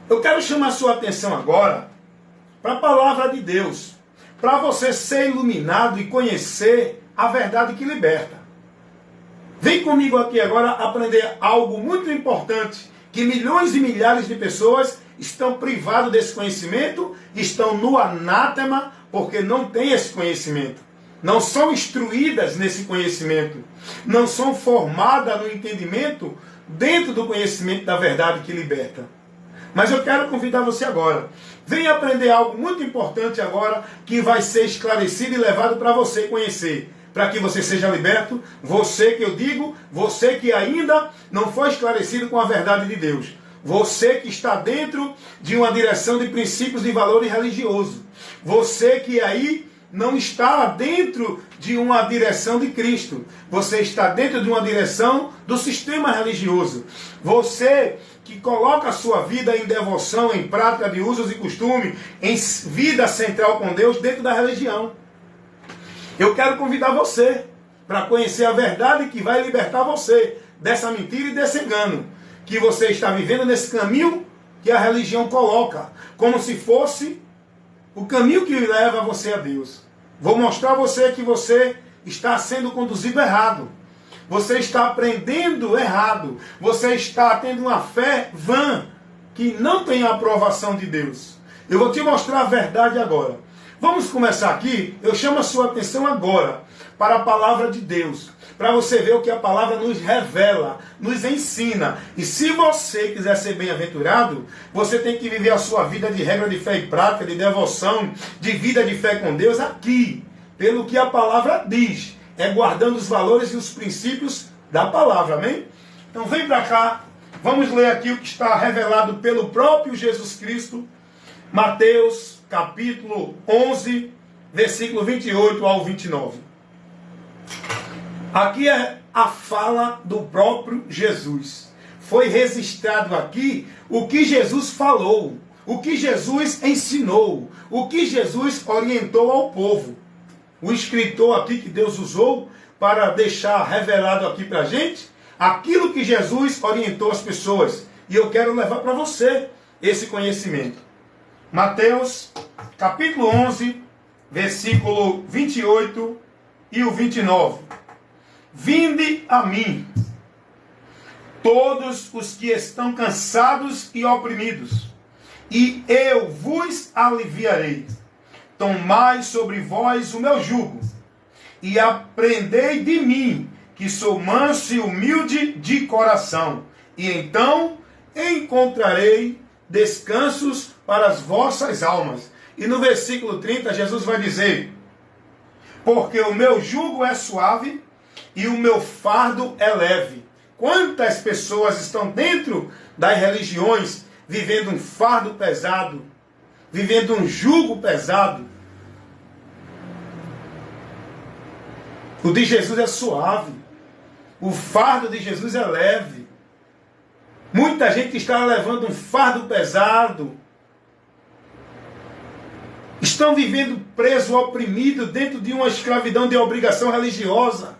Eu quero chamar a sua atenção agora para a palavra de Deus, para você ser iluminado e conhecer a verdade que liberta. Vem comigo aqui agora aprender algo muito importante, que milhões e milhares de pessoas estão privados desse conhecimento, estão no anátema, porque não têm esse conhecimento. Não são instruídas nesse conhecimento. Não são formadas no entendimento dentro do conhecimento da verdade que liberta. Mas eu quero convidar você agora. Venha aprender algo muito importante agora, que vai ser esclarecido e levado para você conhecer. Para que você seja liberto, você que eu digo, você que ainda não foi esclarecido com a verdade de Deus. Você que está dentro de uma direção de princípios e valores religiosos. Você que aí não está dentro de uma direção de Cristo. Você está dentro de uma direção do sistema religioso. Você que coloca a sua vida em devoção, em prática de usos e costumes, em vida central com Deus dentro da religião. Eu quero convidar você para conhecer a verdade que vai libertar você dessa mentira e desse engano. Que você está vivendo nesse caminho que a religião coloca, como se fosse o caminho que leva você a Deus. Vou mostrar a você que você está sendo conduzido errado. Você está aprendendo errado. Você está tendo uma fé vã, que não tem a aprovação de Deus. Eu vou te mostrar a verdade agora. Vamos começar aqui. Eu chamo a sua atenção agora para a palavra de Deus, para você ver o que a palavra nos revela, nos ensina. E se você quiser ser bem-aventurado, você tem que viver a sua vida de regra de fé e prática, de devoção, de vida de fé com Deus aqui, pelo que a palavra diz, guardando os valores e os princípios da palavra, amém? Então vem para cá, vamos ler aqui o que está revelado pelo próprio Jesus Cristo, Mateus capítulo 11, versículo 28 ao 29. Aqui é a fala do próprio Jesus. Foi registrado aqui o que Jesus falou, o que Jesus ensinou, o que Jesus orientou ao povo. O escritor aqui que Deus usou para deixar revelado aqui para a gente aquilo que Jesus orientou as pessoas. E eu quero levar para você esse conhecimento. Mateus capítulo 11, versículo 28 e o 29. Vinde a mim, todos os que estão cansados e oprimidos, e eu vos aliviarei. Tomai sobre vós o meu jugo, e aprendei de mim, que sou manso e humilde de coração, e então encontrarei descansos para as vossas almas. E no versículo 30, Jesus vai dizer: porque o meu jugo é suave e o meu fardo é leve. Quantas pessoas estão dentro das religiões vivendo um fardo pesado, vivendo um jugo pesado? O de Jesus é suave. O fardo de Jesus é leve. Muita gente está levando um fardo pesado. Estão vivendo preso, oprimido dentro de uma escravidão de obrigação religiosa.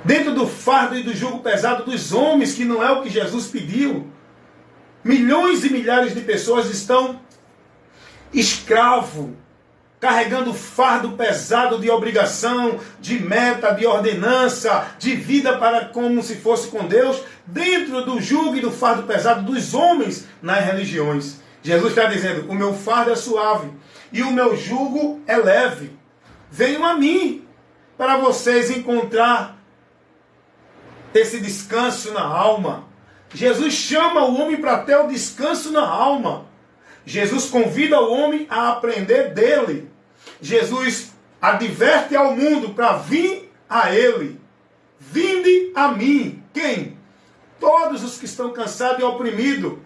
Dentro do fardo e do jugo pesado dos homens, que não é o que Jesus pediu. Milhões e milhares de pessoas estão escravos, carregando o fardo pesado de obrigação, de meta, de ordenança, de vida para como se fosse com Deus, dentro do jugo e do fardo pesado dos homens nas religiões. Jesus está dizendo: o meu fardo é suave e o meu jugo é leve. Venham a mim para vocês encontrar esse descanso na alma. Jesus chama o homem para ter o descanso na alma. Jesus convida o homem a aprender dele. Jesus adverte ao mundo para vir a ele. Vinde a mim. Quem? Todos os que estão cansados e oprimidos,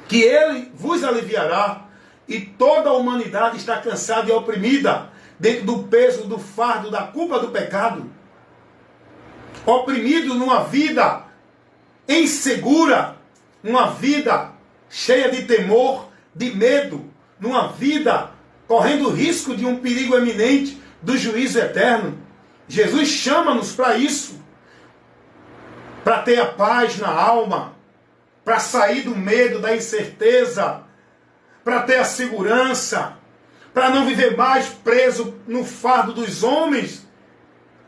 que ele vos aliviará. E toda a humanidade está cansada e oprimida dentro do peso, do fardo, da culpa do pecado. Oprimido numa vida insegura, numa vida cheia de temor, de medo, numa vida correndo risco de um perigo eminente do juízo eterno. Jesus chama-nos para isso, para ter a paz na alma, para sair do medo, da incerteza, para ter a segurança, para não viver mais preso no fardo dos homens,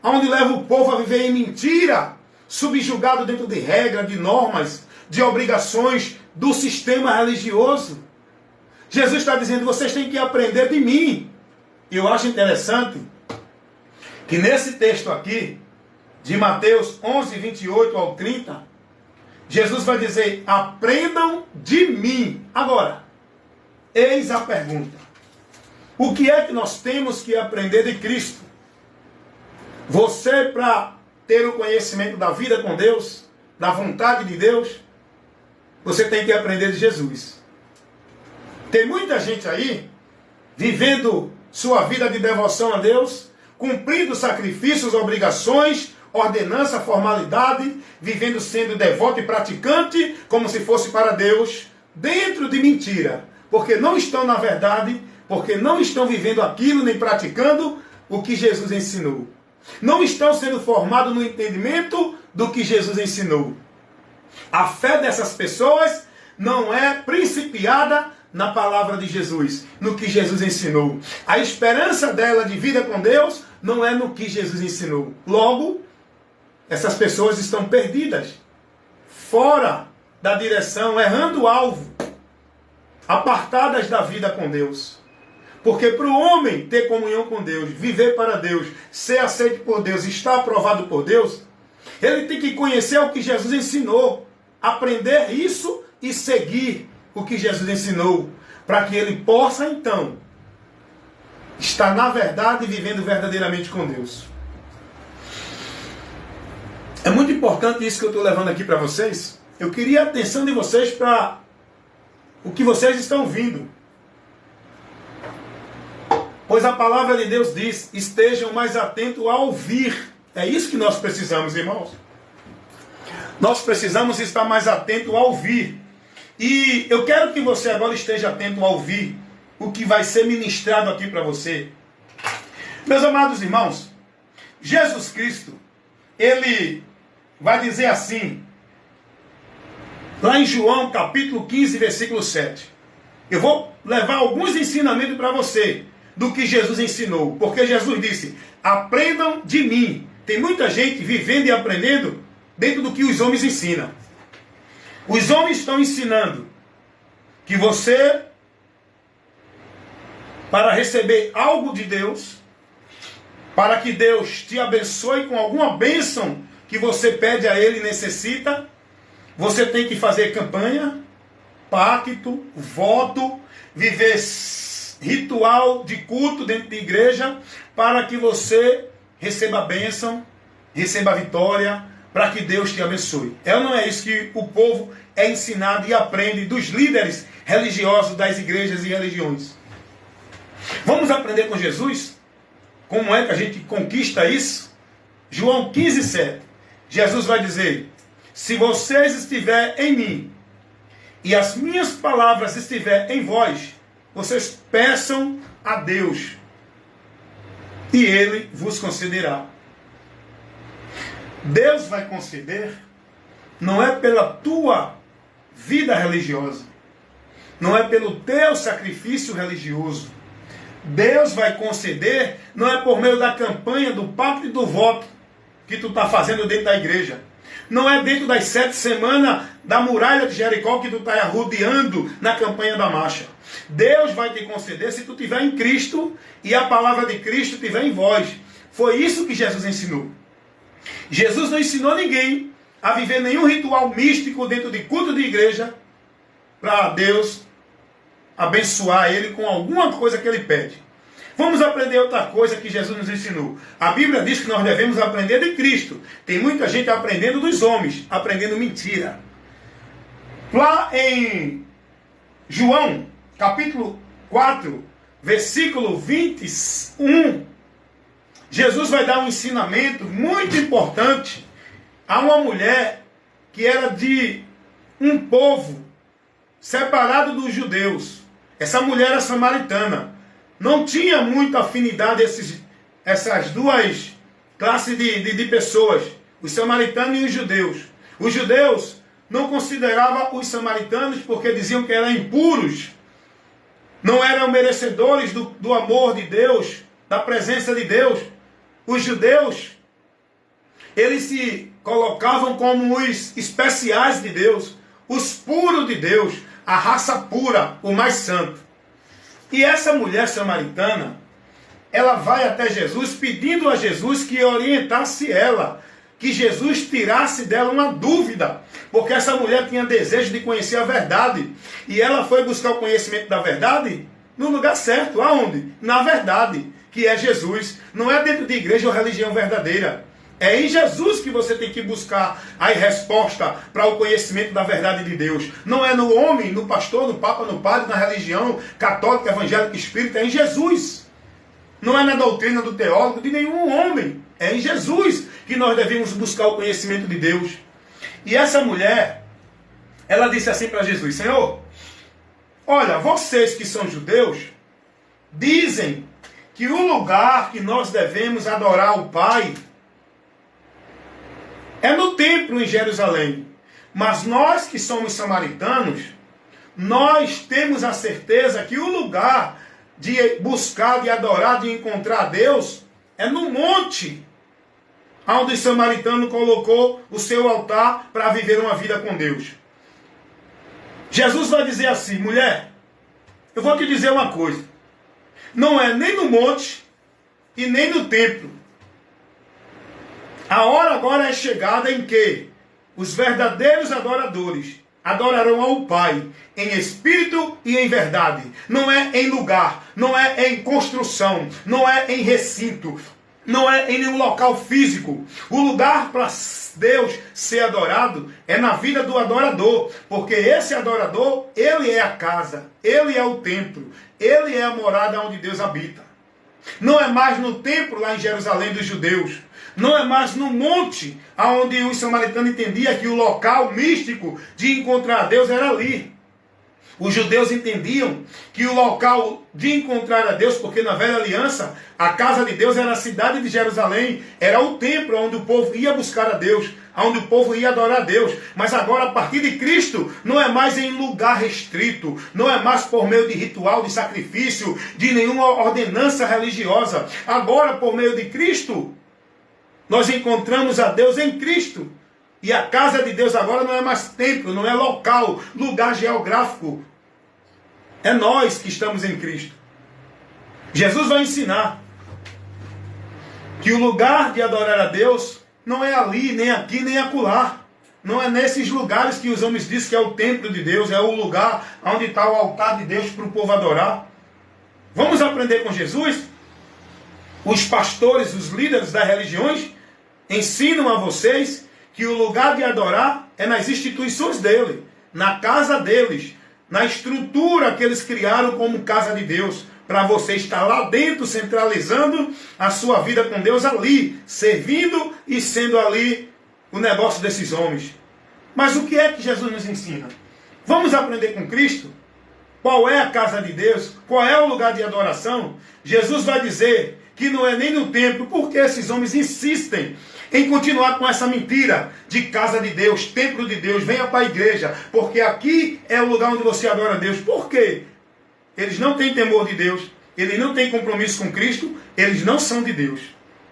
onde leva o povo a viver em mentira, subjugado dentro de regras, de normas, de obrigações do sistema religioso. Jesus está dizendo, vocês têm que aprender de mim. E eu acho interessante que nesse texto aqui, de Mateus 11, 28 ao 30, Jesus vai dizer, aprendam de mim. Agora, eis a pergunta. O que é que nós temos que aprender de Cristo? Você, para ter o conhecimento da vida com Deus, da vontade de Deus, você tem que aprender de Jesus. Tem muita gente aí, vivendo sua vida de devoção a Deus, cumprindo sacrifícios, obrigações, ordenança, formalidade, vivendo sendo devoto e praticante, como se fosse para Deus, dentro de mentira, porque não estão na verdade, porque não estão vivendo aquilo, nem praticando o que Jesus ensinou. Não estão sendo formados no entendimento do que Jesus ensinou. A fé dessas pessoas não é principiada na palavra de Jesus, no que Jesus ensinou. A esperança dela de vida com Deus não é no que Jesus ensinou. Logo, essas pessoas estão perdidas, fora da direção, errando o alvo, apartadas da vida com Deus. Porque para o homem ter comunhão com Deus, viver para Deus, ser aceito por Deus, estar aprovado por Deus, ele tem que conhecer o que Jesus ensinou, aprender isso e seguir o que Jesus ensinou, para que ele possa então estar na verdade e vivendo verdadeiramente com Deus. É muito importante isso que eu estou levando aqui para vocês. Eu queria a atenção de vocês para o que vocês estão ouvindo. Pois a palavra de Deus diz, estejam mais atentos a ouvir. É isso que nós precisamos, irmãos. Nós precisamos estar mais atentos a ouvir. E eu quero que você agora esteja atento a ouvir o que vai ser ministrado aqui para você. Meus amados irmãos, Jesus Cristo, ele vai dizer assim, lá em João capítulo 15, versículo 7. Eu vou levar alguns ensinamentos para você do que Jesus ensinou. Porque Jesus disse, aprendam de mim. Tem muita gente vivendo e aprendendo dentro do que os homens ensinam. Os homens estão ensinando que você, para receber algo de Deus, para que Deus te abençoe com alguma bênção que você pede a Ele e necessita, você tem que fazer campanha, pacto, voto, viver ritual de culto dentro de igreja, para que você receba a bênção, receba a vitória, para que Deus te abençoe. É ou não é isso que o povo é ensinado e aprende dos líderes religiosos das igrejas e religiões? Vamos aprender com Jesus? Como é que a gente conquista isso? João 15, 7. Jesus vai dizer, se vocês estiverem em mim, e as minhas palavras estiverem em vós, vocês peçam a Deus, e Ele vos concederá. Deus vai conceder, não é pela tua vida religiosa, não é pelo teu sacrifício religioso. Deus vai conceder, não é por meio da campanha, do pacto e do voto que tu está fazendo dentro da igreja. Não é dentro das 7 semanas da muralha de Jericó que tu está arrodeando na campanha da marcha. Deus vai te conceder se tu estiver em Cristo e a palavra de Cristo estiver em vós. Foi isso que Jesus ensinou. Jesus não ensinou ninguém a viver nenhum ritual místico dentro de culto de igreja para Deus abençoar ele com alguma coisa que ele pede. Vamos aprender outra coisa que Jesus nos ensinou. A Bíblia diz que nós devemos aprender de Cristo. Tem muita gente aprendendo dos homens, aprendendo mentira. Lá em João, capítulo 4, versículo 21, Jesus vai dar um ensinamento muito importante a uma mulher que era de um povo separado dos judeus. Essa mulher era samaritana. Não tinha muita afinidade essas duas classes de pessoas, os samaritanos e os judeus. Os judeus não considerava os samaritanos porque diziam que eram impuros, não eram merecedores do amor de Deus, da presença de Deus. Os judeus, eles se colocavam como os especiais de Deus, os puros de Deus, a raça pura, o mais santo. E essa mulher samaritana, ela vai até Jesus pedindo a Jesus que orientasse ela, que Jesus tirasse dela uma dúvida, porque essa mulher tinha desejo de conhecer a verdade, e ela foi buscar o conhecimento da verdade no lugar certo. Aonde? Na verdade, que é Jesus. Não é dentro de igreja ou religião verdadeira. É em Jesus que você tem que buscar a resposta para o conhecimento da verdade de Deus. Não é no homem, no pastor, no papa, no padre, na religião católica, evangélica, espírita. É em Jesus. Não é na doutrina do teólogo de nenhum homem. É em Jesus que nós devemos buscar o conhecimento de Deus. E essa mulher, ela disse assim para Jesus: Senhor, olha, vocês que são judeus, dizem que o lugar que nós devemos adorar o Pai é no templo em Jerusalém. Mas nós que somos samaritanos, nós temos a certeza que o lugar de buscar, de adorar, de encontrar Deus é no monte, onde o samaritano colocou o seu altar para viver uma vida com Deus. Jesus vai dizer assim: mulher, eu vou te dizer uma coisa. Não é nem no monte e nem no templo. A hora agora é chegada em que os verdadeiros adoradores adorarão ao Pai em espírito e em verdade. Não é em lugar, não é em construção, não é em recinto, não é em nenhum local físico. O lugar para Deus ser adorado é na vida do adorador, porque esse adorador, ele é a casa, ele é o templo, ele é a morada onde Deus habita. Não é mais no templo lá em Jerusalém dos judeus, não é mais no monte, onde os samaritanos entendiam que o local místico de encontrar Deus era ali. Os judeus entendiam que o local de encontrar a Deus, porque na velha aliança, a casa de Deus era a cidade de Jerusalém, era o templo onde o povo ia buscar a Deus, onde o povo ia adorar a Deus. Mas agora, a partir de Cristo, não é mais em lugar restrito, não é mais por meio de ritual, de sacrifício, de nenhuma ordenança religiosa. Agora, por meio de Cristo, nós encontramos a Deus em Cristo. E a casa de Deus agora não é mais templo, não é local, lugar geográfico. É nós que estamos em Cristo. Jesus vai ensinar que o lugar de adorar a Deus não é ali, nem aqui, nem acolá. Não é nesses lugares que os homens dizem que é o templo de Deus, é o lugar onde está o altar de Deus para o povo adorar. Vamos aprender com Jesus? Os pastores, os líderes das religiões ensinam a vocês que o lugar de adorar é nas instituições dele, na casa deles, na estrutura que eles criaram como casa de Deus, para você estar lá dentro, centralizando a sua vida com Deus ali, servindo e sendo ali o negócio desses homens. Mas o que é que Jesus nos ensina? Vamos aprender com Cristo? Qual é a casa de Deus? Qual é o lugar de adoração? Jesus vai dizer que não é nem no templo, porque esses homens insistem em continuar com essa mentira de casa de Deus, templo de Deus, venha para a igreja, porque aqui é o lugar onde você adora a Deus. Por quê? Eles não têm temor de Deus, eles não têm compromisso com Cristo, eles não são de Deus.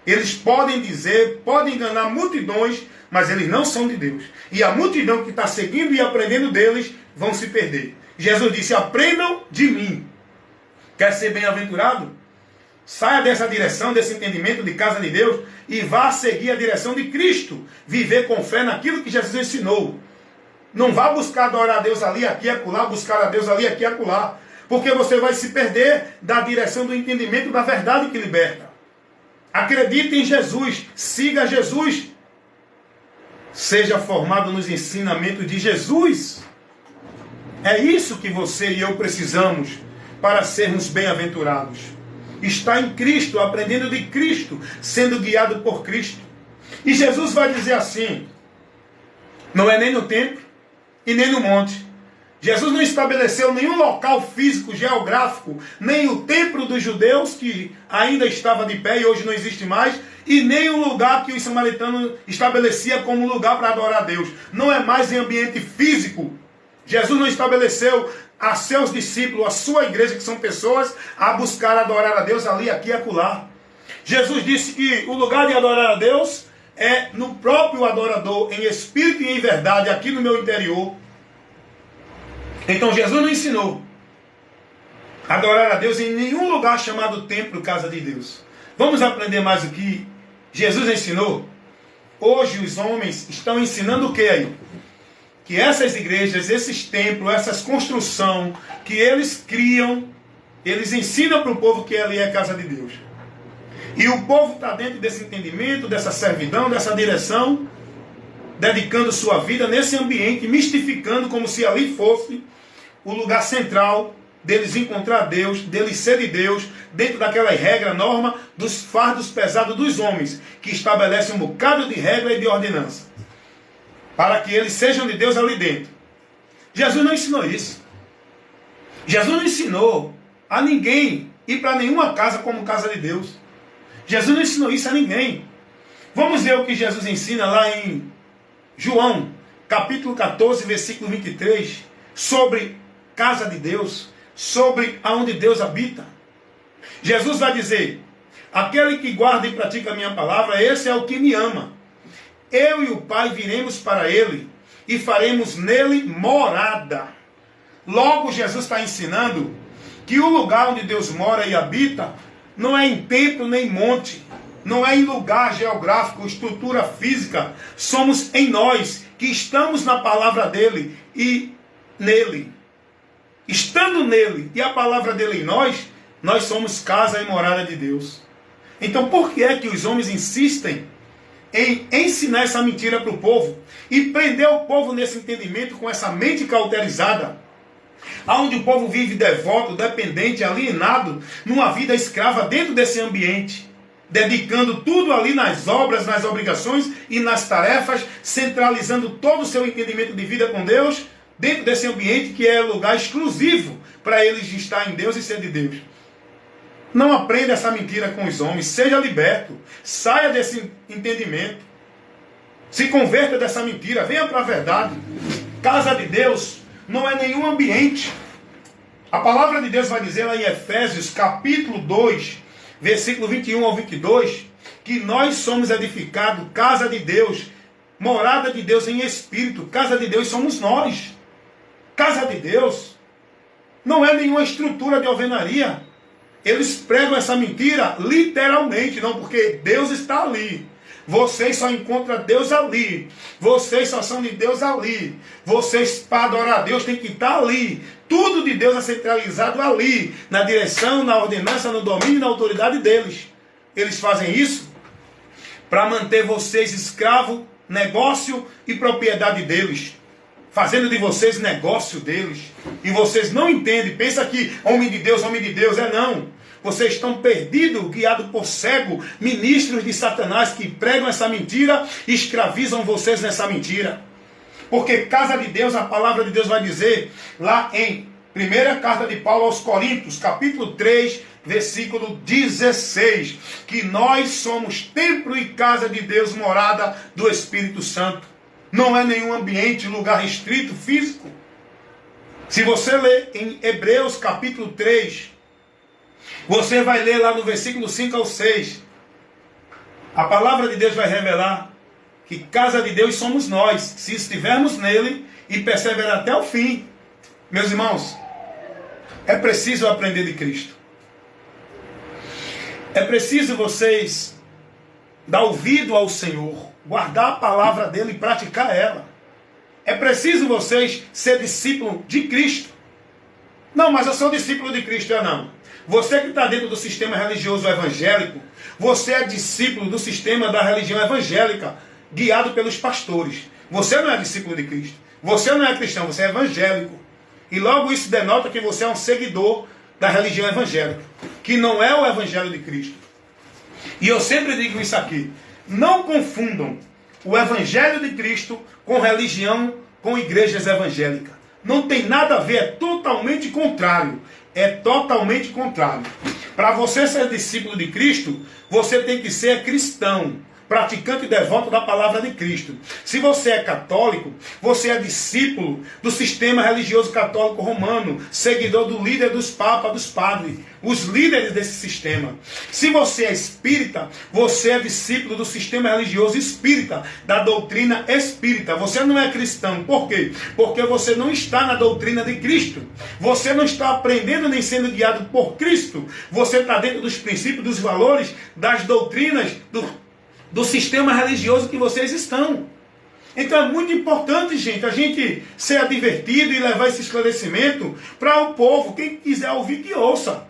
Eles podem dizer, podem enganar multidões, mas eles não são de Deus. E a multidão que está seguindo e aprendendo deles vão se perder. Jesus disse: aprendam de mim. Quer ser bem-aventurado? Saia dessa direção, desse entendimento de casa de Deus e vá seguir a direção de Cristo. Viver com fé naquilo que Jesus ensinou. Não vá buscar adorar a Deus ali, aqui, acolá, buscar a Deus ali, aqui, acolá. Porque você vai se perder da direção do entendimento da verdade que liberta. Acredite em Jesus, siga Jesus. Seja formado nos ensinamentos de Jesus. É isso que você e eu precisamos para sermos bem-aventurados. Está em Cristo, aprendendo de Cristo, sendo guiado por Cristo. E Jesus vai dizer assim: não é nem no templo e nem no monte. Jesus não estabeleceu nenhum local físico, geográfico, nem o templo dos judeus, que ainda estava de pé e hoje não existe mais, e nem um lugar que os samaritanos estabelecia como lugar para adorar a Deus. Não é mais em ambiente físico. Jesus não estabeleceu a seus discípulos, a sua igreja, que são pessoas, a buscar adorar a Deus ali, aqui e acolá. Jesus disse que o lugar de adorar a Deus é no próprio adorador, em espírito e em verdade, aqui no meu interior. Então Jesus não ensinou a adorar a Deus em nenhum lugar chamado templo, casa de Deus. Vamos aprender mais o que Jesus ensinou? Hoje os homens estão ensinando o que aí? Que essas igrejas, esses templos, essas construções que eles criam, eles ensinam para o povo que ali é casa de Deus. E o povo está dentro desse entendimento, dessa servidão, dessa direção, dedicando sua vida nesse ambiente, mistificando como se ali fosse o lugar central deles encontrar Deus, deles ser de Deus, dentro daquela regra, norma dos fardos pesados dos homens, que estabelece um bocado de regra e de ordenança, para que eles sejam de Deus ali dentro. Jesus não ensinou isso. Jesus não ensinou a ninguém ir para nenhuma casa como casa de Deus. Jesus não ensinou isso a ninguém. Vamos ver o que Jesus ensina lá em João, capítulo 14, versículo 23, sobre casa de Deus, sobre aonde Deus habita. Jesus vai dizer: aquele que guarda e pratica a minha palavra, esse é o que me ama. Eu e o Pai viremos para ele e faremos nele morada. Logo, Jesus está ensinando que o lugar onde Deus mora e habita não é em templo nem monte, não é em lugar geográfico, estrutura física. Somos em nós, que estamos na palavra dele e nele. Estando nele e a palavra dele em nós, nós somos casa e morada de Deus. Então por que é que os homens insistem em ensinar essa mentira para o povo e prender o povo nesse entendimento com essa mente cauterizada, onde o povo vive devoto, dependente, alienado, numa vida escrava dentro desse ambiente, dedicando tudo ali nas obras, nas obrigações e nas tarefas, centralizando todo o seu entendimento de vida com Deus, dentro desse ambiente que é lugar exclusivo para eles estar em Deus e ser de Deus. Não aprenda essa mentira com os homens, seja liberto, saia desse entendimento, se converta dessa mentira, venha para a verdade. Casa de Deus não é nenhum ambiente. A palavra de Deus vai dizer lá em Efésios capítulo 2, versículo 21 ao 22, que nós somos edificados, casa de Deus, morada de Deus em espírito. Casa de Deus somos nós. Casa de Deus não é nenhuma estrutura de alvenaria. Eles pregam essa mentira literalmente, não, porque Deus está ali. Vocês só encontram Deus ali. Vocês só são de Deus ali. Vocês, para adorar a Deus, tem que estar ali. Tudo de Deus é centralizado ali, na direção, na ordenança, no domínio e na autoridade deles. Eles fazem isso para manter vocês escravo, negócio e propriedade deles, fazendo de vocês negócio deles. E vocês não entendem, pensa que homem de Deus, é não. Vocês estão perdidos, guiados por cego, ministros de Satanás que pregam essa mentira e escravizam vocês nessa mentira. Porque casa de Deus, a palavra de Deus vai dizer lá em primeira carta de Paulo aos Coríntios, capítulo 3, versículo 16, que nós somos templo e casa de Deus, morada do Espírito Santo. Não é nenhum ambiente, lugar restrito, físico. Se você ler em Hebreus capítulo 3, você vai ler lá no versículo 5 ao 6. A palavra de Deus vai revelar que casa de Deus somos nós, se estivermos nele e perseverar até o fim. Meus irmãos, é preciso aprender de Cristo. É preciso vocês dar ouvido ao Senhor, guardar a palavra dele e praticar ela. É preciso vocês ser discípulo de Cristo. Não, mas eu sou discípulo de Cristo. Não. Você que está dentro do sistema religioso evangélico, você é discípulo do sistema da religião evangélica, guiado pelos pastores. Você não é discípulo de Cristo. Você não é cristão, você é evangélico. E logo isso denota que você é um seguidor da religião evangélica, que não é o evangelho de Cristo. E eu sempre digo isso aqui: não confundam o evangelho de Cristo com religião, com igrejas evangélicas. Não tem nada a ver, é totalmente contrário. É totalmente contrário. Para você ser discípulo de Cristo, você tem que ser cristão, praticante e devoto da palavra de Cristo. Se você é católico, você é discípulo do sistema religioso católico romano, seguidor do líder dos papas, dos padres, os líderes desse sistema. Se você é espírita, você é discípulo do sistema religioso espírita, da doutrina espírita. Você não é cristão. Por quê? Porque você não está na doutrina de Cristo. Você não está aprendendo nem sendo guiado por Cristo. Você está dentro dos princípios, dos valores, das doutrinas, do sistema religioso que vocês estão. Então é muito importante, gente, a gente ser advertido e levar esse esclarecimento para o povo. Quem quiser ouvir, que ouça.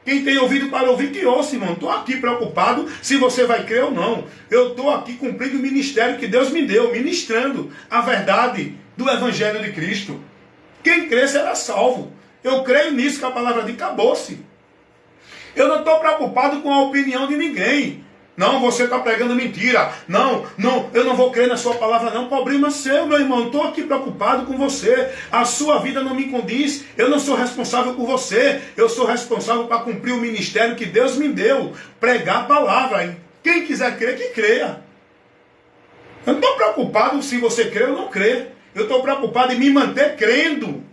Quem tem ouvido para ouvir, que ouça, irmão. Estou aqui preocupado se você vai crer ou não. Eu estou aqui cumprindo o ministério que Deus me deu, ministrando a verdade do Evangelho de Cristo. Quem crê será salvo. Eu creio nisso, que a palavra diz, acabou-se. Eu não estou preocupado com a opinião de ninguém. Não, você está pregando mentira. Não, eu não vou crer na sua palavra não. Problema seu, meu irmão. Estou aqui preocupado com você. A sua vida não me condiz. Eu não sou responsável por você. Eu sou responsável para cumprir o ministério que Deus me deu. Pregar a palavra. E quem quiser crer, que creia. Eu não estou preocupado se você crê ou não crê. Eu estou preocupado em me manter crendo.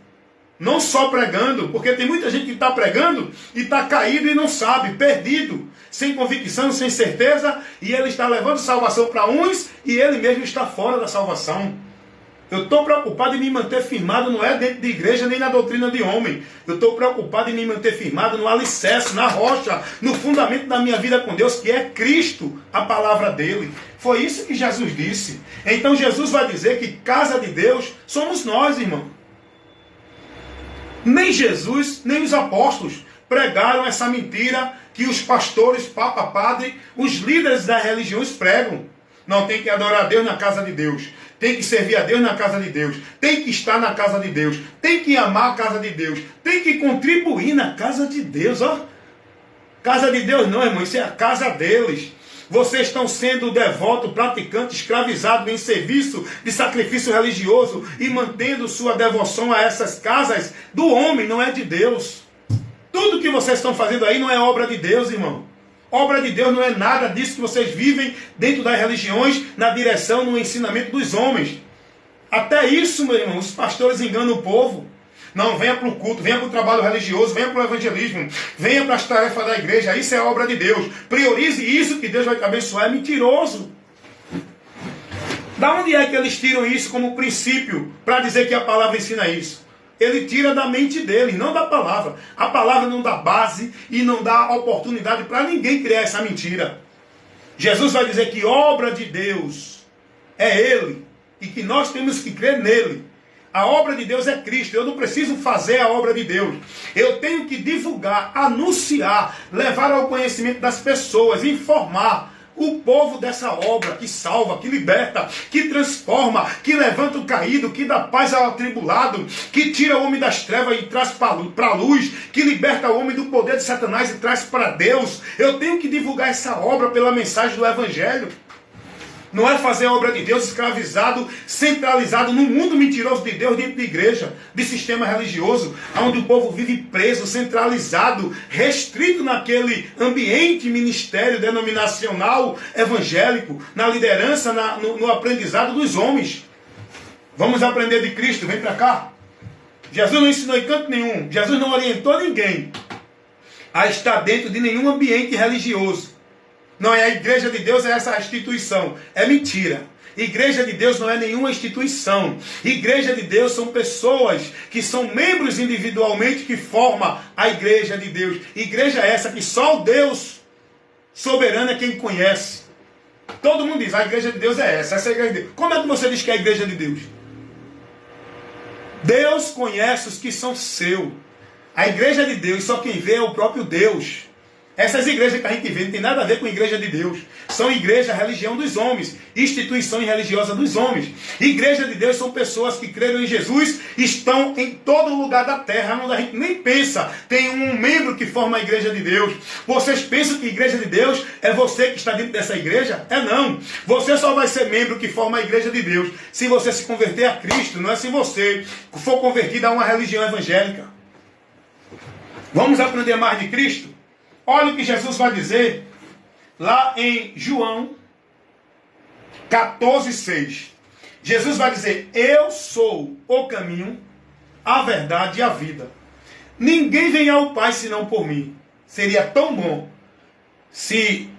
Não só pregando, porque tem muita gente que está pregando e está caído e não sabe, perdido, sem convicção, sem certeza, e ele está levando salvação para uns e ele mesmo está fora da salvação. Eu estou preocupado em me manter firmado, não é dentro de igreja nem na doutrina de homem. Eu estou preocupado em me manter firmado no alicerce, na rocha, no fundamento da minha vida com Deus, que é Cristo, a palavra dele. Foi isso que Jesus disse. Então Jesus vai dizer que casa de Deus somos nós, irmão. Nem Jesus, nem os apóstolos pregaram essa mentira que os pastores, papa, padre, os líderes das religiões pregam. Não, tem que adorar a Deus na casa de Deus. Tem que servir a Deus na casa de Deus. Tem que estar na casa de Deus. Tem que amar a casa de Deus. Tem que contribuir na casa de Deus. Ó. Casa de Deus não, irmão. Isso é a casa deles. Vocês estão sendo devoto, praticante, escravizado em serviço de sacrifício religioso e mantendo sua devoção a essas casas do homem, não é de Deus. Tudo que vocês estão fazendo aí não é obra de Deus, irmão. Obra de Deus não é nada disso que vocês vivem dentro das religiões, na direção, no ensinamento dos homens. Até isso, meu irmão, os pastores enganam o povo. Não, venha para o culto, venha para o trabalho religioso, venha para o evangelismo, venha para as tarefas da igreja, isso é obra de Deus. Priorize isso que Deus vai te abençoar, é mentiroso. Da onde é que eles tiram isso como princípio para dizer que a palavra ensina isso? Ele tira da mente dele, não da palavra. A palavra não dá base e não dá oportunidade para ninguém criar essa mentira. Jesus vai dizer que obra de Deus é Ele e que nós temos que crer nele. A obra de Deus é Cristo. Eu não preciso fazer a obra de Deus. Eu tenho que divulgar, anunciar, levar ao conhecimento das pessoas, informar o povo dessa obra que salva, que liberta, que transforma, que levanta o caído, que dá paz ao atribulado, que tira o homem das trevas e traz para a luz, que liberta o homem do poder de Satanás e traz para Deus. Eu tenho que divulgar essa obra pela mensagem do Evangelho. Não é fazer a obra de Deus escravizado, centralizado no mundo mentiroso de Deus dentro de igreja, de sistema religioso, onde o povo vive preso, centralizado, restrito naquele ambiente ministério denominacional evangélico, na liderança, no aprendizado dos homens. Vamos aprender de Cristo, vem para cá. Jesus não ensinou em canto nenhum, Jesus não orientou ninguém a estar dentro de nenhum ambiente religioso. Não é a igreja de Deus, é essa instituição. É mentira. Igreja de Deus não é nenhuma instituição. Igreja de Deus são pessoas que são membros individualmente que formam a igreja de Deus. Igreja essa que só o Deus soberano é quem conhece. Todo mundo diz, a igreja de Deus é essa é a igreja de Deus. Como é que você diz que é a igreja de Deus? Deus conhece os que são seus. A igreja de Deus, só quem vê é o próprio Deus. Essas igrejas que a gente vê não tem nada a ver com a igreja de Deus. São igreja, religião dos homens. Instituição religiosa dos homens. Igreja de Deus são pessoas que creram em Jesus, estão em todo lugar da terra, onde a gente nem pensa. Tem um membro que forma a igreja de Deus. Vocês pensam que a igreja de Deus é você que está dentro dessa igreja? É não. Você só vai ser membro que forma a igreja de Deus se você se converter a Cristo, não é se você for convertido a uma religião evangélica. Vamos aprender mais de Cristo? Olha o que Jesus vai dizer lá em João 14:6. Jesus vai dizer: eu sou o caminho, a verdade e a vida. Ninguém vem ao Pai senão por mim. Seria tão bom se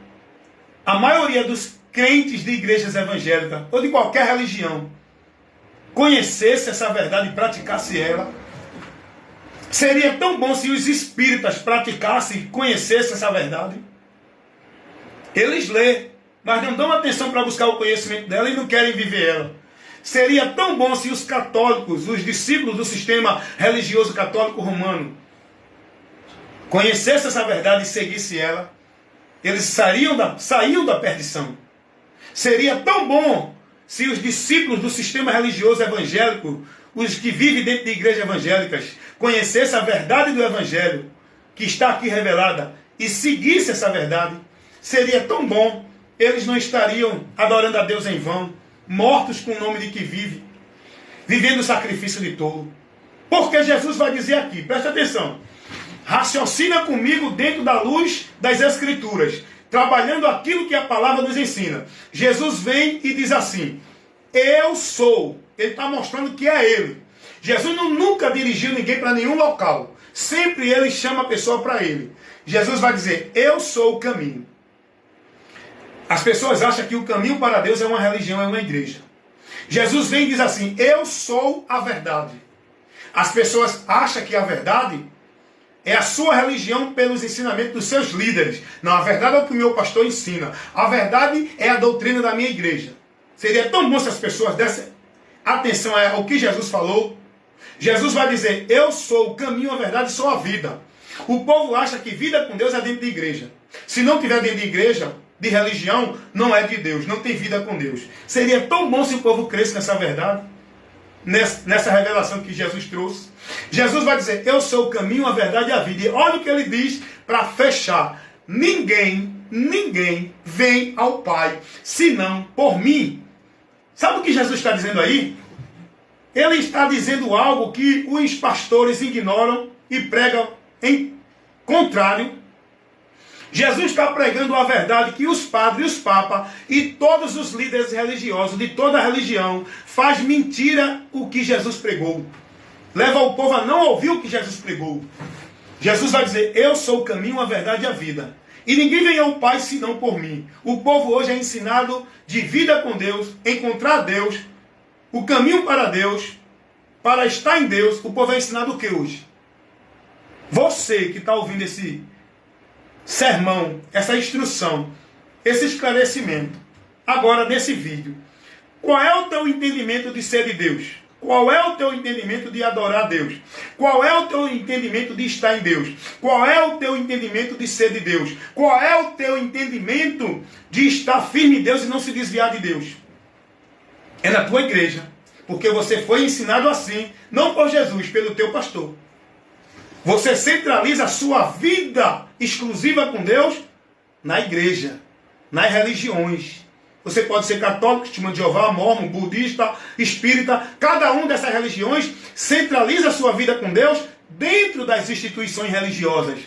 a maioria dos crentes de igrejas evangélicas ou de qualquer religião conhecesse essa verdade e praticasse ela. Seria tão bom se os espíritas praticassem e conhecessem essa verdade. Eles lêem, mas não dão atenção para buscar o conhecimento dela e não querem viver ela. Seria tão bom se os católicos, os discípulos do sistema religioso católico romano, conhecessem essa verdade e seguissem ela. Eles saíam da perdição. Seria tão bom se os discípulos do sistema religioso evangélico, os que vivem dentro de igrejas evangélicas, conhecessem a verdade do evangelho, que está aqui revelada, e seguissem essa verdade. Seria tão bom, eles não estariam adorando a Deus em vão, mortos com o nome de que vive, vivendo o sacrifício de tolo. Porque Jesus vai dizer aqui, presta atenção, raciocina comigo dentro da luz das Escrituras, trabalhando aquilo que a palavra nos ensina. Jesus vem e diz assim: eu sou. Ele está mostrando que é ele. Jesus nunca dirigiu ninguém para nenhum local. Sempre ele chama a pessoa para ele. Jesus vai dizer: eu sou o caminho. As pessoas acham que o caminho para Deus é uma religião, é uma igreja. Jesus vem e diz assim: eu sou a verdade. As pessoas acham que a verdade é a sua religião pelos ensinamentos dos seus líderes. Não, a verdade é o que o meu pastor ensina. A verdade é a doutrina da minha igreja. Seria tão bom se as pessoas dessem atenção ao que Jesus falou. Jesus vai dizer: eu sou o caminho, a verdade e sou a vida. O povo acha que vida com Deus é dentro de igreja. Se não tiver dentro de igreja, de religião, não é de Deus, não tem vida com Deus. Seria tão bom se o povo cresce nessa verdade, nessa revelação que Jesus trouxe. Jesus vai dizer: eu sou o caminho, a verdade e a vida. E olha o que ele diz para fechar: ninguém vem ao Pai senão por mim. Sabe o que Jesus está dizendo aí? Ele está dizendo algo que os pastores ignoram e pregam em contrário. Jesus está pregando a verdade que os padres, os papas e todos os líderes religiosos de toda a religião faz mentira o que Jesus pregou. Leva o povo a não ouvir o que Jesus pregou. Jesus vai dizer: eu sou o caminho, a verdade e a vida. E ninguém vem ao Pai senão por mim. O povo hoje é ensinado de vida com Deus, encontrar Deus, o caminho para Deus, para estar em Deus. O povo é ensinado o que hoje? Você que está ouvindo esse sermão, essa instrução, esse esclarecimento, agora nesse vídeo, qual é o teu entendimento de ser de Deus? Qual é o teu entendimento de adorar a Deus? Qual é o teu entendimento de estar em Deus? Qual é o teu entendimento de ser de Deus? Qual é o teu entendimento de estar firme em Deus e não se desviar de Deus? É na tua igreja, porque você foi ensinado assim, não por Jesus, pelo teu pastor. Você centraliza a sua vida exclusiva com Deus na igreja, nas religiões. Você pode ser católico, testemunho de Jeová, mormon, budista, espírita. Cada uma dessas religiões centraliza a sua vida com Deus dentro das instituições religiosas,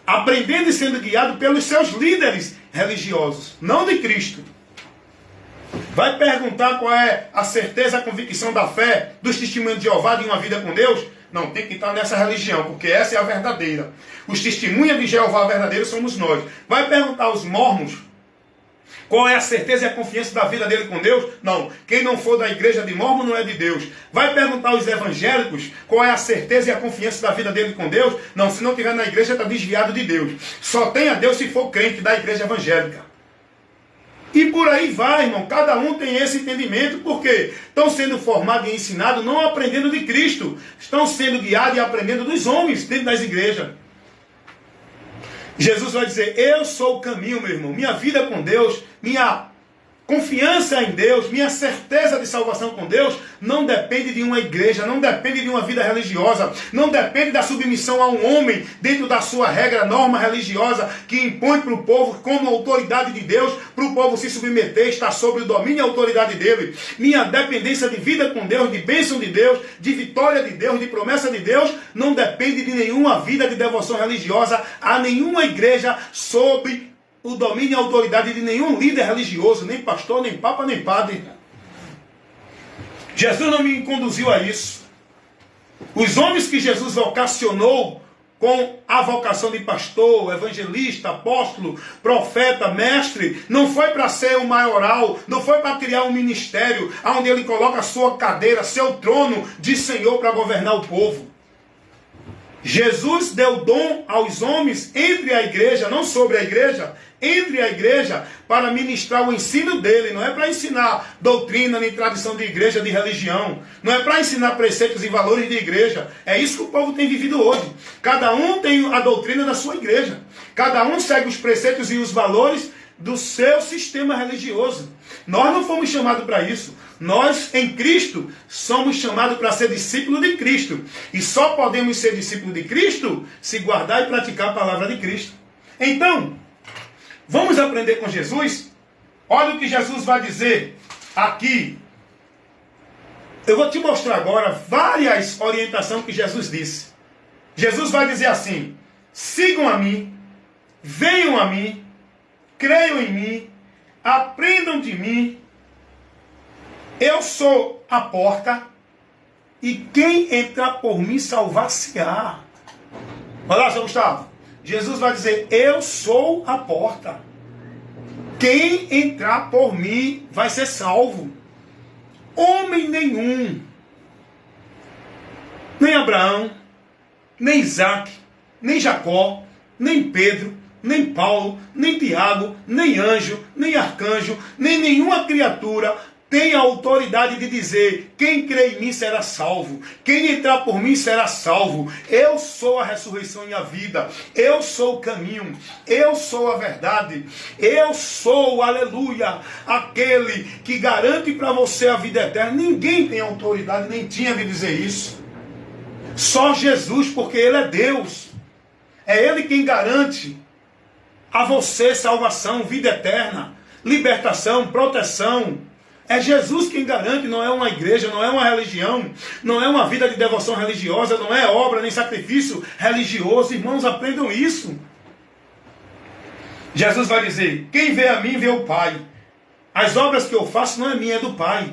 aprendendo e sendo guiado pelos seus líderes religiosos, não de Cristo. Vai perguntar qual é a certeza, a convicção da fé dos testemunhos de Jeová de uma vida com Deus? Não, tem que estar nessa religião, porque essa é a verdadeira. Os testemunhas de Jeová verdadeiros somos nós. Vai perguntar aos mormons qual é a certeza e a confiança da vida dele com Deus? Não, quem não for da igreja de mormon não é de Deus. Vai perguntar aos evangélicos qual é a certeza e a confiança da vida dele com Deus? Não, se não estiver na igreja está desviado de Deus. Só tem a Deus se for crente da igreja evangélica. E por aí vai, irmão. Cada um tem esse entendimento, porque estão sendo formados e ensinados, não aprendendo de Cristo. Estão sendo guiados e aprendendo dos homens dentro das igrejas. Jesus vai dizer: eu sou o caminho, meu irmão. Minha vida com Deus, minha confiança em Deus, minha certeza de salvação com Deus, não depende de uma igreja, não depende de uma vida religiosa, não depende da submissão a um homem dentro da sua regra, norma religiosa, que impõe para o povo como autoridade de Deus, para o povo se submeter, estar sob o domínio e autoridade dele. Minha dependência de vida com Deus, de bênção de Deus, de vitória de Deus, de promessa de Deus, não depende de nenhuma vida de devoção religiosa a nenhuma igreja sob o domínio e a autoridade de nenhum líder religioso, nem pastor, nem papa, nem padre. Jesus não me conduziu a isso. Os homens que Jesus vocacionou com a vocação de pastor, evangelista, apóstolo, profeta, mestre, não foi para ser um maioral, não foi para criar um ministério onde ele coloca a sua cadeira, seu trono de Senhor para governar o povo. Jesus deu dom aos homens entre a igreja, não sobre a igreja, entre a igreja, para ministrar o ensino dele. Não é para ensinar doutrina nem tradição de igreja, de religião. Não é para ensinar preceitos e valores de igreja. É isso que o povo tem vivido hoje. Cada um tem a doutrina da sua igreja. Cada um segue os preceitos e os valores do seu sistema religioso. Nós não fomos chamados para isso. Nós, em Cristo, somos chamados para ser discípulo de Cristo. E só podemos ser discípulo de Cristo se guardar e praticar a palavra de Cristo. Então, vamos aprender com Jesus? Olha o que Jesus vai dizer aqui. Eu vou te mostrar agora várias orientações que Jesus disse. Jesus vai dizer assim: sigam a mim, venham a mim, creiam em mim, aprendam de mim. Eu sou a porta, e quem entrar por mim salvar-se-á. Olha lá, seu Gustavo. Jesus vai dizer: eu sou a porta. Quem entrar por mim vai ser salvo. Homem nenhum, nem Abraão, nem Isaac, nem Jacó, nem Pedro, nem Paulo, nem Tiago, nem anjo, nem arcanjo, nem nenhuma criatura tem a autoridade de dizer: quem crê em mim será salvo, quem entrar por mim será salvo. Eu sou a ressurreição e a vida, eu sou o caminho, eu sou a verdade, eu sou, aleluia, aquele que garante para você a vida eterna. Ninguém tem autoridade, nem tinha de dizer isso. Só Jesus, porque Ele é Deus. É Ele quem garante a você salvação, vida eterna, libertação, proteção. É Jesus quem garante, não é uma igreja, não é uma religião, não é uma vida de devoção religiosa, não é obra nem sacrifício religioso. Irmãos, aprendam isso. Jesus vai dizer: quem vê a mim, vê o Pai. As obras que eu faço não é minha, é do Pai.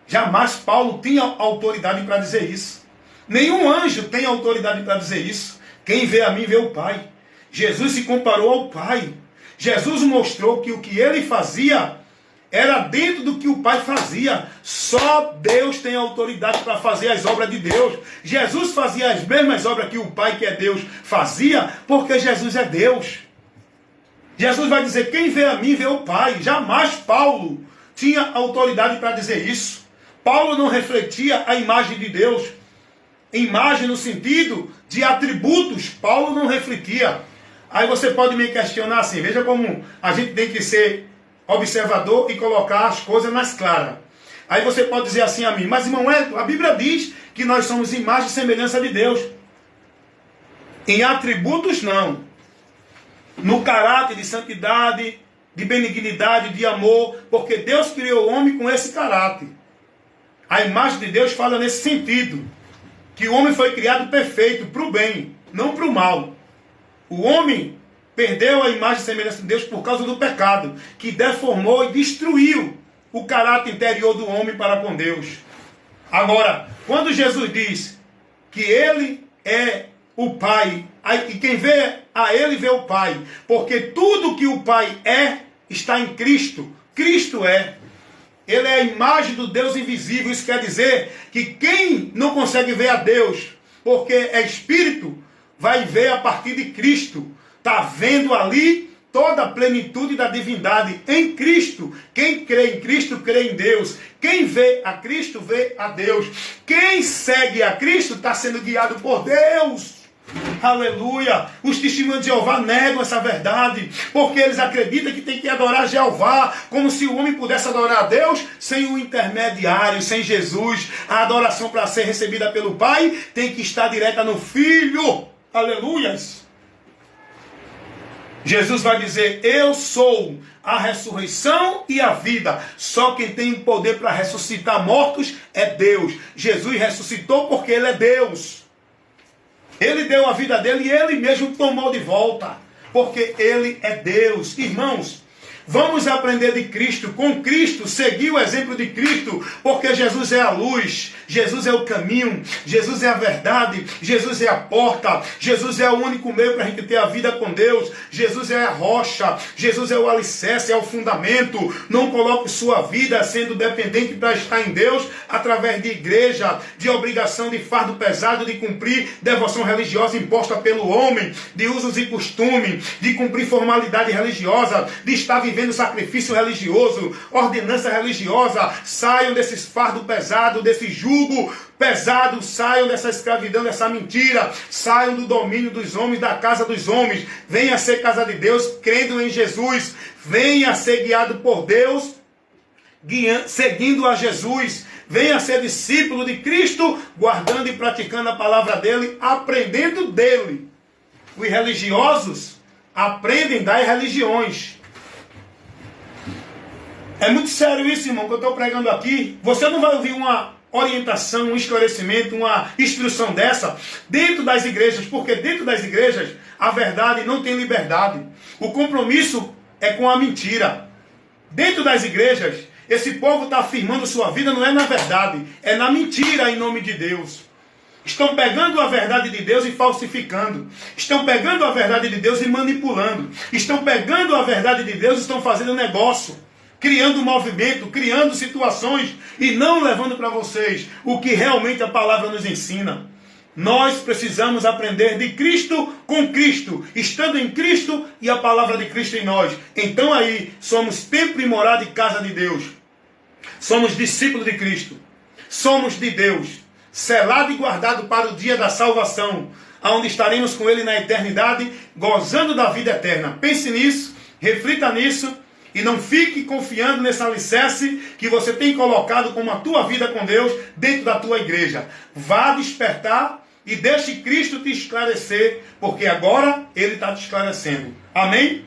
Jamais Paulo tinha autoridade para dizer isso. Nenhum anjo tem autoridade para dizer isso. Quem vê a mim, vê o Pai. Jesus se comparou ao Pai. Jesus mostrou que o que ele fazia era dentro do que o Pai fazia. Só Deus tem autoridade para fazer as obras de Deus. Jesus fazia as mesmas obras que o Pai, que é Deus, fazia, porque Jesus é Deus. Jesus vai dizer: quem vê a mim, vê o Pai. Jamais Paulo tinha autoridade para dizer isso. Paulo não refletia a imagem de Deus. Imagem no sentido de atributos, Paulo não refletia. Aí você pode me questionar assim: veja como a gente tem que ser observador e colocar as coisas mais claras. Aí você pode dizer assim a mim: mas irmão Hélio, a Bíblia diz que nós somos imagem e semelhança de Deus. Em atributos não. No caráter de santidade, de benignidade, de amor, porque Deus criou o homem com esse caráter. A imagem de Deus fala nesse sentido, que o homem foi criado perfeito, para o bem, não para o mal. O homem perdeu a imagem e semelhança de Deus por causa do pecado, que deformou e destruiu o caráter interior do homem para com Deus. Agora, quando Jesus diz que Ele é o Pai, e quem vê a Ele vê o Pai, porque tudo que o Pai é, está em Cristo. Cristo é. Ele é a imagem do Deus invisível. Isso quer dizer que quem não consegue ver a Deus, porque é Espírito, vai ver a partir de Cristo. Está vendo ali toda a plenitude da divindade em Cristo. Quem crê em Cristo, crê em Deus. Quem vê a Cristo, vê a Deus. Quem segue a Cristo está sendo guiado por Deus. Aleluia! Os testemunhos de Jeová negam essa verdade, porque eles acreditam que tem que adorar Jeová, como se o homem pudesse adorar a Deus sem um intermediário, sem Jesus. A adoração, para ser recebida pelo Pai, tem que estar direta no Filho. Aleluias! Jesus vai dizer: eu sou a ressurreição e a vida. Só quem tem poder para ressuscitar mortos é Deus. Jesus ressuscitou porque Ele é Deus. Ele deu a vida dele e Ele mesmo tomou de volta, porque Ele é Deus. Irmãos, vamos aprender de Cristo, com Cristo, seguir o exemplo de Cristo, porque Jesus é a luz, Jesus é o caminho, Jesus é a verdade, Jesus é a porta, Jesus é o único meio para a gente ter a vida com Deus, Jesus é a rocha, Jesus é o alicerce, é o fundamento. Não coloque sua vida sendo dependente para estar em Deus através de igreja, de obrigação, de fardo pesado, de cumprir devoção religiosa imposta pelo homem, de usos e costumes, de cumprir formalidade religiosa, de estar vivendo sacrifício religioso, ordenança religiosa. Saiam desses fardos pesados, desse jugo pesado, saiam dessa escravidão, dessa mentira, saiam do domínio dos homens, da casa dos homens. Venha ser casa de Deus, crendo em Jesus. Venha ser guiado por Deus, seguindo a Jesus. Venha ser discípulo de Cristo, guardando e praticando a palavra dele, aprendendo dele. Os religiosos aprendem das religiões. É muito sério isso, irmão, que eu estou pregando aqui. Você não vai ouvir uma orientação, um esclarecimento, uma instrução dessa dentro das igrejas, porque dentro das igrejas a verdade não tem liberdade. O compromisso é com a mentira. Dentro das igrejas, esse povo está afirmando sua vida, não é na verdade, é na mentira em nome de Deus. Estão pegando a verdade de Deus e falsificando. Estão pegando a verdade de Deus e manipulando. Estão pegando a verdade de Deus e estão fazendo negócio, criando movimento, criando situações e não levando para vocês o que realmente a palavra nos ensina. Nós precisamos aprender de Cristo com Cristo, estando em Cristo e a palavra de Cristo em nós. Então aí somos templo e morada e casa de Deus. Somos discípulos de Cristo. Somos de Deus, selado e guardado para o dia da salvação, onde estaremos com Ele na eternidade, gozando da vida eterna. Pense nisso, reflita nisso. E não fique confiando nesse alicerce que você tem colocado como a tua vida com Deus dentro da tua igreja. Vá despertar e deixe Cristo te esclarecer, porque agora Ele está te esclarecendo. Amém?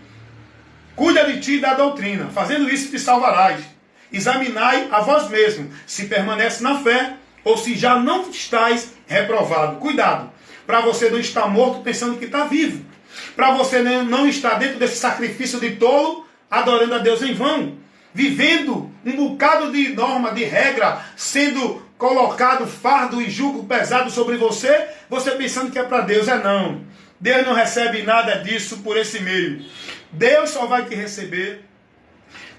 Cuida de ti e da doutrina. Fazendo isso te salvarás. Examinai a vós mesmo, se permanece na fé ou se já não estáis reprovado. Cuidado, para você não estar morto pensando que está vivo. Para você não estar dentro desse sacrifício de tolo, adorando a Deus em vão, vivendo um bocado de norma, de regra, sendo colocado fardo e jugo pesado sobre você, você pensando que é para Deus. Não. Deus não recebe nada disso por esse meio. Deus só vai te receber,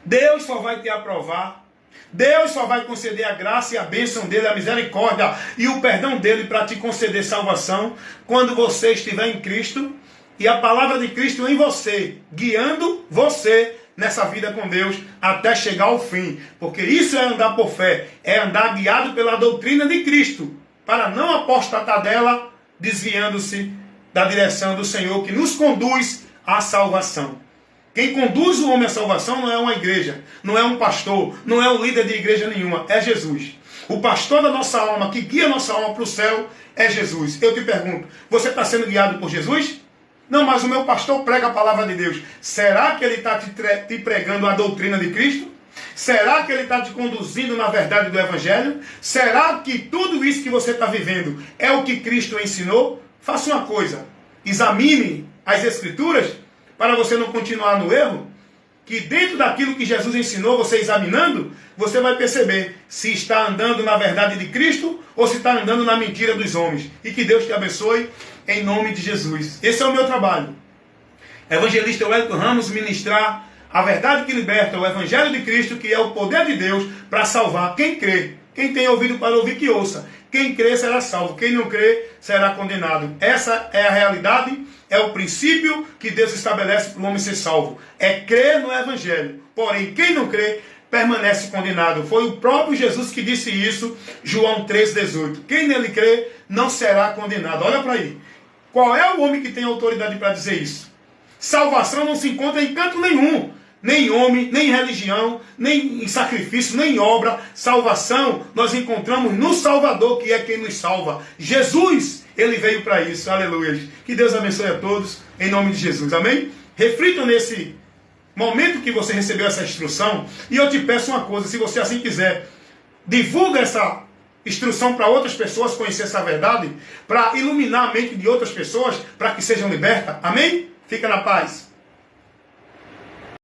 Deus só vai te aprovar, Deus só vai conceder a graça e a bênção dele, a misericórdia e o perdão dele para te conceder salvação quando você estiver em Cristo e a palavra de Cristo em você, guiando você nessa vida com Deus até chegar ao fim. Porque isso é andar por fé, é andar guiado pela doutrina de Cristo, para não apostatar dela, desviando-se da direção do Senhor que nos conduz à salvação. Quem conduz o homem à salvação não é uma igreja, não é um pastor, não é um líder de igreja nenhuma, é Jesus. O pastor da nossa alma, que guia a nossa alma para o céu, é Jesus. Eu te pergunto, você está sendo guiado por Jesus? Não, mas o meu pastor prega a palavra de Deus. Será que ele está te pregando a doutrina de Cristo? Será que ele está te conduzindo na verdade do Evangelho? Será que tudo isso que você está vivendo é o que Cristo ensinou? Faça uma coisa, examine as Escrituras para você não continuar no erro, que dentro daquilo que Jesus ensinou, você examinando, você vai perceber se está andando na verdade de Cristo ou se está andando na mentira dos homens. E que Deus te abençoe em nome de Jesus. Esse é o meu trabalho. Evangelista Wellington Ramos, ministrar a verdade que liberta, o Evangelho de Cristo, que é o poder de Deus para salvar quem crê. Quem tem ouvido para ouvir, que ouça. Quem crê será salvo. Quem não crê será condenado. Essa é a realidade, é o princípio que Deus estabelece para o homem ser salvo. É crer no Evangelho. Porém, quem não crê permanece condenado. Foi o próprio Jesus que disse isso, João 3,18. Quem nele crê não será condenado. Olha para aí. Qual é o homem que tem autoridade para dizer isso? Salvação não se encontra em canto nenhum. Nem em homem, nem em religião, nem em sacrifício, nem em obra. Salvação nós encontramos no Salvador, que é quem nos salva. Jesus, ele veio para isso. Aleluia. Que Deus abençoe a todos, em nome de Jesus. Amém? Reflitam nesse momento que você recebeu essa instrução. E eu te peço uma coisa, se você assim quiser, divulga essa instrução para outras pessoas conhecer essa verdade, para iluminar a mente de outras pessoas, para que sejam libertas. Amém? Fica na paz.